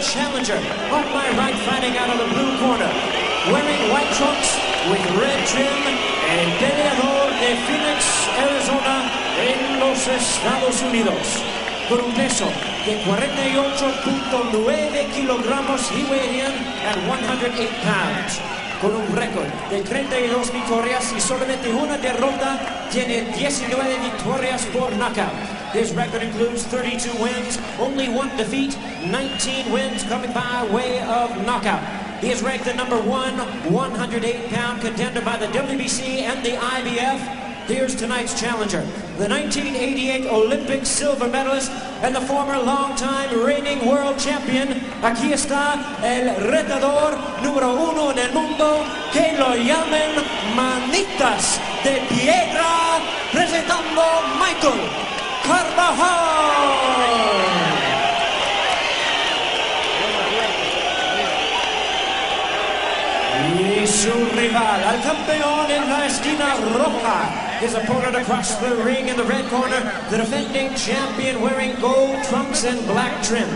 challenger. On my right, fighting out of the blue corner, wearing white trunks with red trim, el peleador de Phoenix, Arizona, en los Estados Unidos. Con un peso de 48.9 kilogramos, he weighed in at 108 pounds. Con un récord de 32 victorias y solamente una derrota, tiene 19 victorias por knockout. His record includes 32 wins, only one defeat, 19 wins coming by way of knockout. He is ranked the number 1 108-pound contender by the WBC and the IBF. Here's tonight's challenger, the 1988 Olympic silver medalist and the former longtime reigning world champion. Aquí está el retador número 1 en el mundo, que lo llamen Manitas de Piedra, presentando Michael Carbajal. Y su rival, al campeón en la esquina roja, his opponent across the ring in the red corner, the defending champion wearing gold trunks and black trim,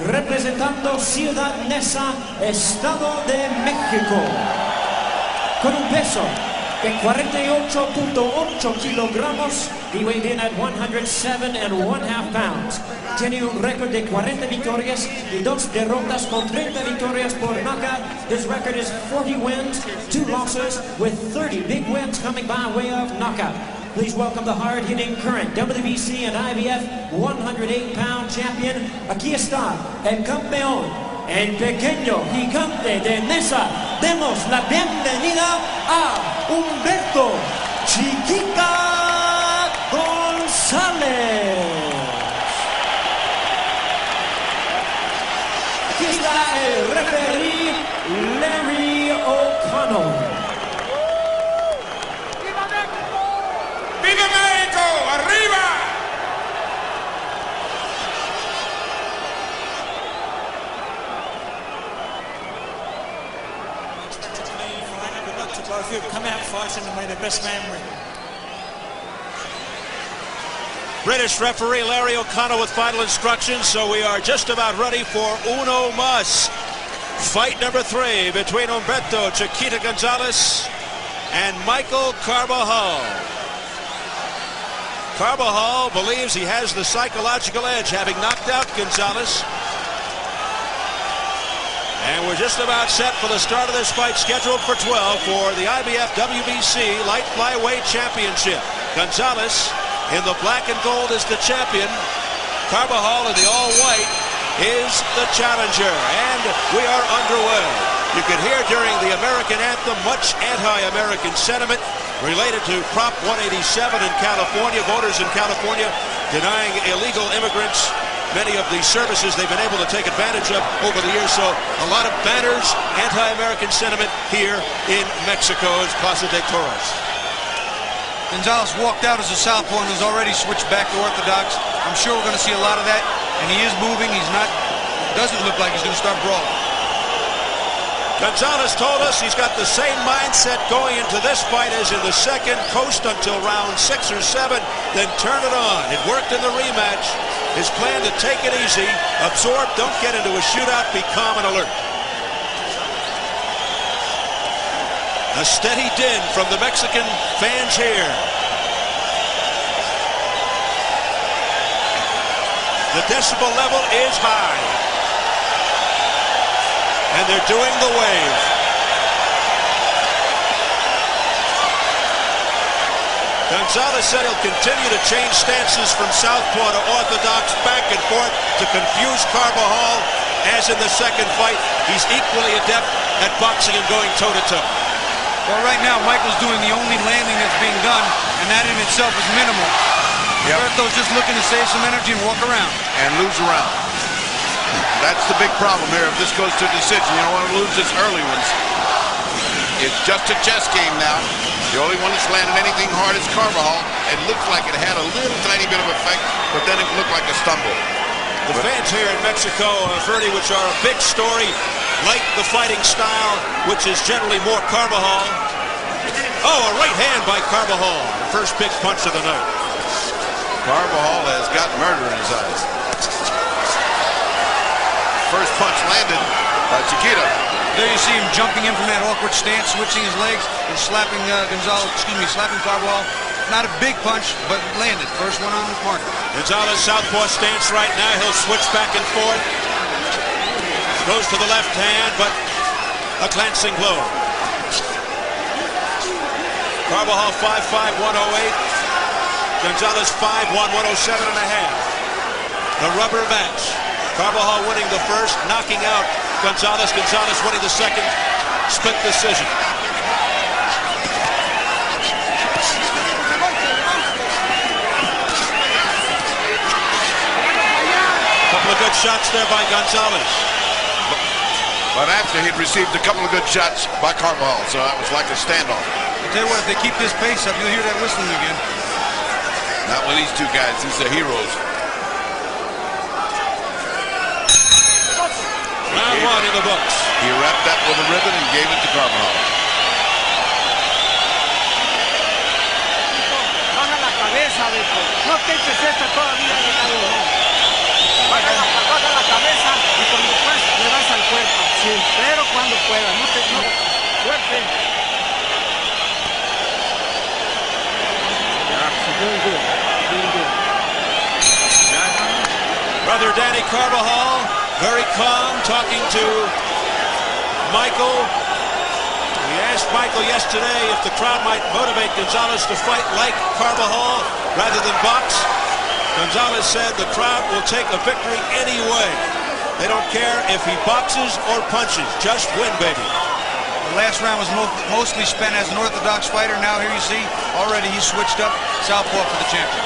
representando Ciudad Neza, Estado de México, con un peso de 48.8 kilogramos, he weighed in at 107.5 pounds. Tiene un récord de 40 victorias y 2 derrotas con 30 victorias por knockout. His record is 40 wins, 2 losses, with 30 big wins coming by way of knockout. Please welcome the hard-hitting current WBC and IBF 108-pound champion. Aquí está el campeón, el pequeño gigante de Neza. Demos la bienvenida a Humberto Chiquita Gonzalez. Aquí está el referee Larry O'Connell. ¡Viva México! ¡Arriba! Both of you come out fighting and may the best man win. British referee Larry O'Connell with final instructions, so we are just about ready for uno más. Fight number 3 between Humberto Chiquita Gonzalez and Michael Carbajal. Carbajal believes he has the psychological edge, having knocked out Gonzalez. And we're just about set for the start of this fight, scheduled for 12 for the IBF WBC Light Flyweight Championship. Gonzalez in the black and gold is the champion. Carbajal in the all-white is the challenger. And we are underway. You could hear during the American anthem much anti-American sentiment related to Prop 187 in California. Voters in California denying illegal immigrants many of the services they've been able to take advantage of over the years. So a lot of banners, anti-American sentiment here in Mexico's Plaza de Toros. Gonzalez walked out as a southpaw and has already switched back to orthodox. I'm sure we're going to see a lot of that. And he is moving. He's not, doesn't look like he's going to start brawling. Gonzalez told us he's got the same mindset going into this fight as in the second. Coast until round 6 or 7, then turn it on. It worked in the rematch. His plan to take it easy, absorb, don't get into a shootout, be calm and alert. A steady din from the Mexican fans here. The decibel level is high. And they're doing the wave. Gonzalez said he'll continue to change stances from southpaw to orthodox, back and forth to confuse Carbajal. As in the second fight, he's equally adept at boxing and going toe-to-toe. Well, right now, Michael's doing the only landing that's being done, and that in itself is minimal. Humberto's just looking to save some energy and walk around. And lose a round. That's the big problem here. If this goes to a decision, you don't want to lose this early ones. It's just a chess game now. The only one that's landed anything hard is Carbajal. It looks like it had a little tiny bit of effect, but then it looked like a stumble. The fans here in Mexico, Ferdy, which are a big story, like the fighting style, which is generally more Carbajal. Oh, a right hand by Carbajal. The first big punch of the night. Carbajal has got murder in his eyes. first punch landed by Chiquita. There you see him jumping in from that awkward stance, switching his legs and slapping slapping Carbajal. Not a big punch, but landed. First one on the marker. Gonzalez southpaw stance right now. He'll switch back and forth. Goes to the left hand, but a glancing blow. Carbajal 5'5", 108. Gonzalez 5'1", 107 and a half. The rubber match. Carbajal winning the first, knocking out Gonzalez. Gonzalez winning the second. Split decision. Couple of good shots there by Gonzalez. But after he'd received a couple of good shots by Carbajal, so that was like a standoff. I'll tell you what, if they keep this pace up, you'll hear that whistling again. Not with these two guys. These are heroes. Round one in the books. He wrapped that with a ribbon and gave it to Carbajal. Baja la cabeza, Beto. No te eches esta todavía de lado, no. Baja la cabeza y cuando puedas le das al cuerpo. Sí, pero cuando puedas. No. Fuerte. Doing good. Brother Danny Carbajal, very calm, talking to Michael. He asked Michael yesterday if the crowd might motivate Gonzalez to fight like Carbajal rather than box. Gonzalez said the crowd will take a victory anyway. They don't care if he boxes or punches. Just win, baby. The last round was mostly spent as an orthodox fighter. Now here you see, already he's switched up southpaw for the champion.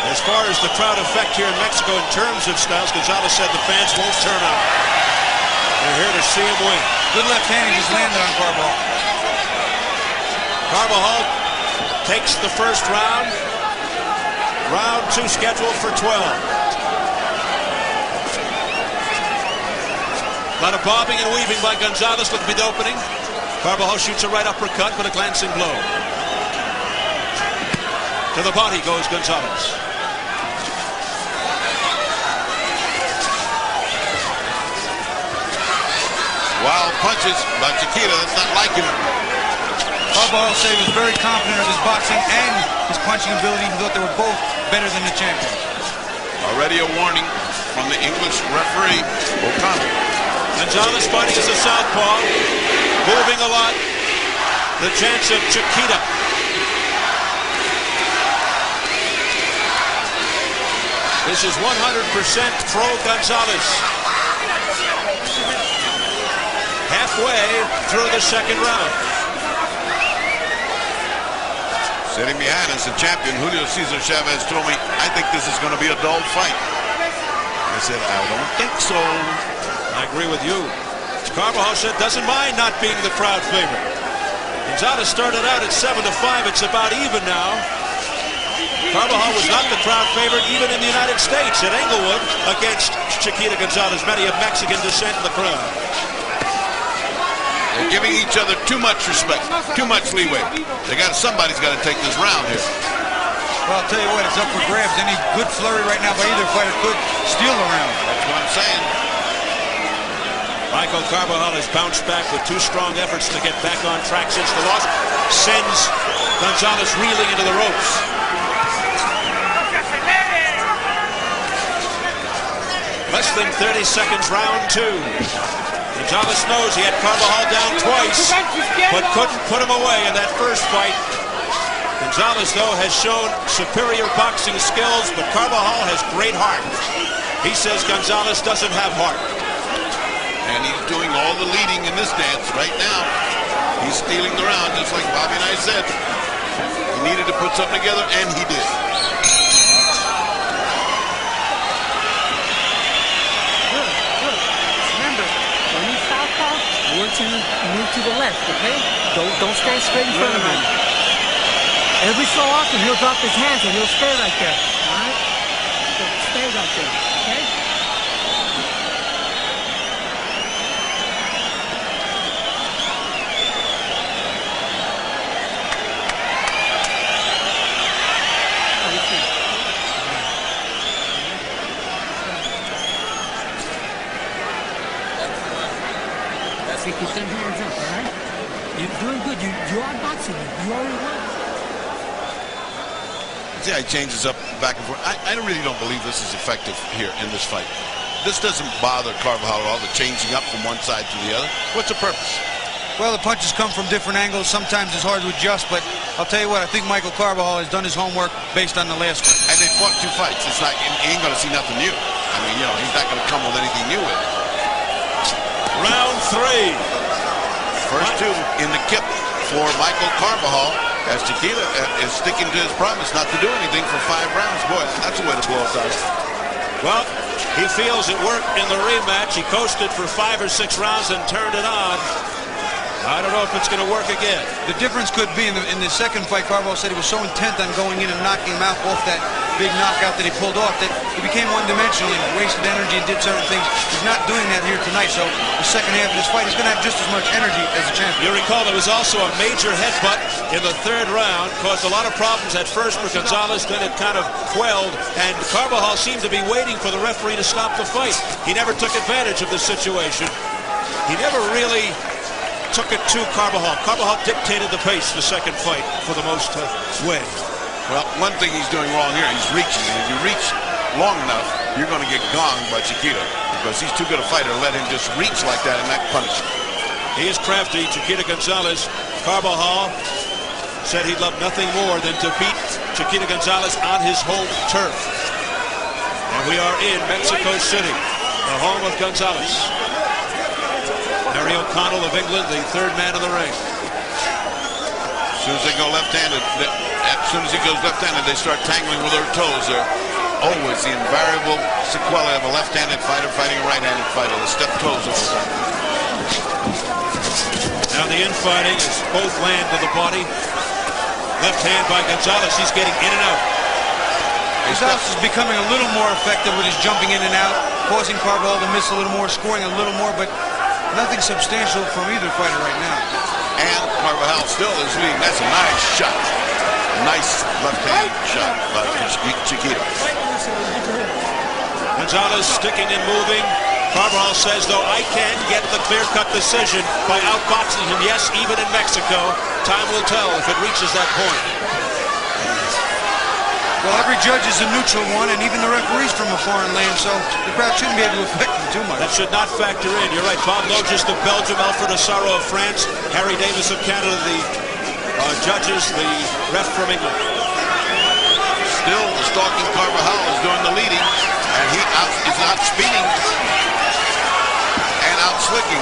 As far as the crowd effect here in Mexico in terms of styles, Gonzalez said the fans won't turn out. They're here to see him win. Good left hand, he just landed on Carbajal. Carbajal takes the first round. Round 2 scheduled for 12. A lot of bobbing and weaving by Gonzalez. Look at the opening. Carbajal shoots a right uppercut with a glancing blow. To the body goes Gonzalez. Wild punches by Chiquita. That's not like him. Carbajal said he was very confident of his boxing and his punching ability. He thought they were both better than the champion. Already a warning from the English referee, O'Connor. Gonzalez fighting as a southpaw, moving a lot. The chance of Chiquita. This is 100% pro Gonzalez. Halfway through the second round. Sitting behind us, the champion, Julio Cesar Chavez, told me, I think this is going to be a dull fight. I said, I don't think so. I agree with you. Carbajal said doesn't mind not being the crowd favorite. Gonzalez started out at 7-5. It's about even now. Carbajal was not the crowd favorite even in the United States at Englewood against Chiquita Gonzalez. Many of Mexican descent in the crowd. They're giving each other too much respect, too much leeway. Somebody's got to take this round here. Well, I'll tell you what, it's up for grabs. Any good flurry right now by either fighter could steal the round. That's what I'm saying. Michael Carbajal has bounced back with 2 strong efforts to get back on track since the loss. Sends Gonzalez reeling into the ropes. Less than 30 seconds, round 2. Gonzalez knows he had Carbajal down twice, but couldn't put him away in that first fight. Gonzalez, though, has shown superior boxing skills, but Carbajal has great heart. He says Gonzalez doesn't have heart. And he's doing all the leading in this dance right now. He's stealing the round, just like Bobby and I said. He needed to put something together, and he did. I want you to move to the left, okay? Don't stay straight in front of him. Every so often he'll drop his hands and he'll stay right there. Alright? So stay right there, okay? Okay, keep them hands up, all right? You're doing good. You are boxing. You already won. See how he changes up back and forth. I really don't believe this is effective here in this fight. This doesn't bother Carbajal at all, the changing up from one side to the other. What's the purpose? Well, the punches come from different angles. Sometimes it's hard to adjust, but I'll tell you what, I think Michael Carbajal has done his homework based on the last one. And they fought 2 fights. It's like, he ain't going to see nothing new. I mean, you know, he's not going to come with anything new with it. Round 3. First 2 in the kip for Michael Carbajal, as Chiquita is sticking to his promise not to do anything for 5 rounds. Boy, that's a way to blow up dice. Well, he feels it worked in the rematch. He coasted for 5 or 6 rounds and turned it on. I don't know if it's going to work again. The difference could be in the second fight, Carbajal said he was so intent on going in and knocking him out off that big knockout that he pulled off that he became one-dimensional and wasted energy and did certain things. He's not doing that here tonight, so the second half of this fight, he's going to have just as much energy as the champion. You recall there was also a major headbutt in the 3rd round, caused a lot of problems at first for Gonzalez, then it kind of quelled, and Carbajal seemed to be waiting for the referee to stop the fight. He never took advantage of the situation. He never really took it to Carbajal. Carbajal dictated the pace the second fight for the most way. Well, one thing he's doing wrong here, he's reaching. And if you reach long enough, you're going to get gonged by Chiquita because he's too good a fighter to let him just reach like that and not punish him. He is crafty, Chiquita Gonzalez. Carbajal said he'd love nothing more than to beat Chiquita Gonzalez on his home turf. And we are in Mexico City, the home of Gonzalez. Harry O'Connell of England, the 3rd man in the ring. As soon as they go left-handed, as soon as he goes left-handed, they start tangling with their toes. They're always the invariable sequelae of a left-handed fighter fighting a right-handed fighter. They step toes over the time. Now the infighting is both land to the body. Left hand by Gonzalez. He's getting in and out. Gonzalez is becoming a little more effective with his jumping in and out, causing Carbajal to miss a little more, scoring a little more, but nothing substantial from either fighter right now. And Carbajal still is leading. That's a nice shot. Nice left-hand shot by Chiquita. Gonzalez sticking and moving. Carbajal says, though, I can get the clear-cut decision by outboxing him. Yes, even in Mexico. Time will tell if it reaches that point. Well, every judge is a neutral one, and even the referee's from a foreign land, so the crowd shouldn't be able to affect them too much. That should not factor in. You're right. Bob Logis of Belgium, Alfred Asaro of France, Harry Davis of Canada, the judges, the ref from England. Still, the stalking Carbajal is doing the leading, and he is outspeeding and outslicking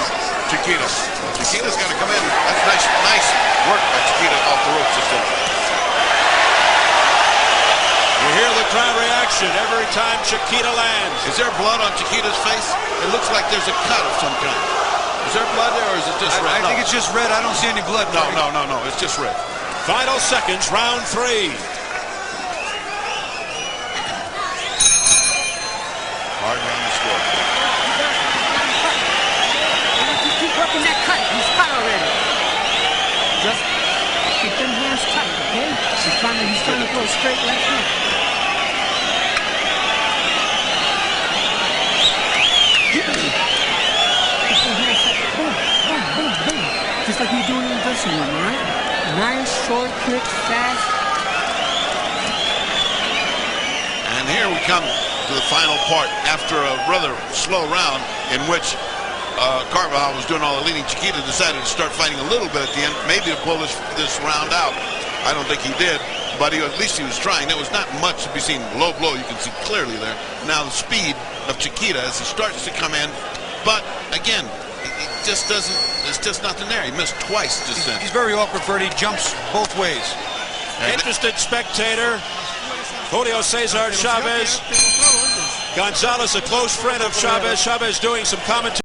Chiquita. Chiquita's got to come in. That's nice work by Chiquita off the ropes this time. You hear the crowd reaction every time Chiquita lands. Is there blood on Chiquita's face? It looks like there's a cut of some kind. Is there blood there, or is it just red? I think it's just red. I don't see any blood. No. It's just red. Final seconds, round 3. Hard round to score. Keep working that cut. He's cut already. Just keep them hands tight, okay? He's trying to go straight right now. Just like you're doing in the dressing room, all right? Nice, short, quick, fast. And here we come to the final part after a rather slow round in which Carbajal was doing all the leading. Chiquita decided to start fighting a little bit at the end, maybe to pull this round out. I don't think he did, but at least he was trying. There was not much to be seen. Low blow, you can see clearly there. Now the speed of Chiquita as he starts to come in, but again, it just doesn't, there's just nothing there. He missed twice just then. He's very awkward, Bert. He jumps both ways. Interested spectator, Julio Cesar Chavez. Gonzalez, a close friend of Chavez. Chavez doing some commentary.